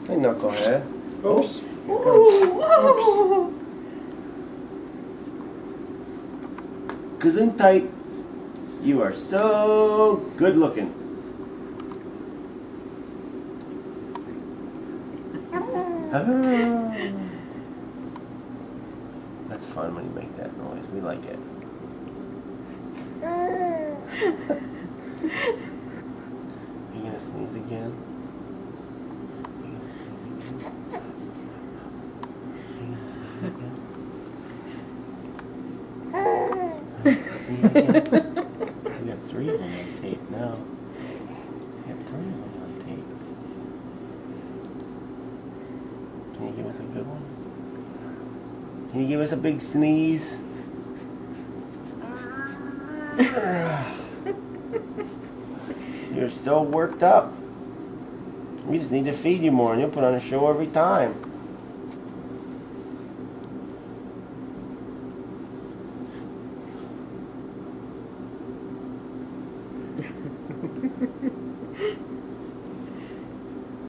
Hey, knucklehead. Oops. Ooh. Gesundheit. You are so good looking. That's fun when you make that noise. We like it. You gonna sneeze again? You gonna sneeze again? You gonna sneeze again? Sneeze again? We got 3 of them on tape now. We have 3 of them on tape. Can you give us a good one? Can you give us a big sneeze? You're so worked up. We just need to feed you more and you'll put on a show every time.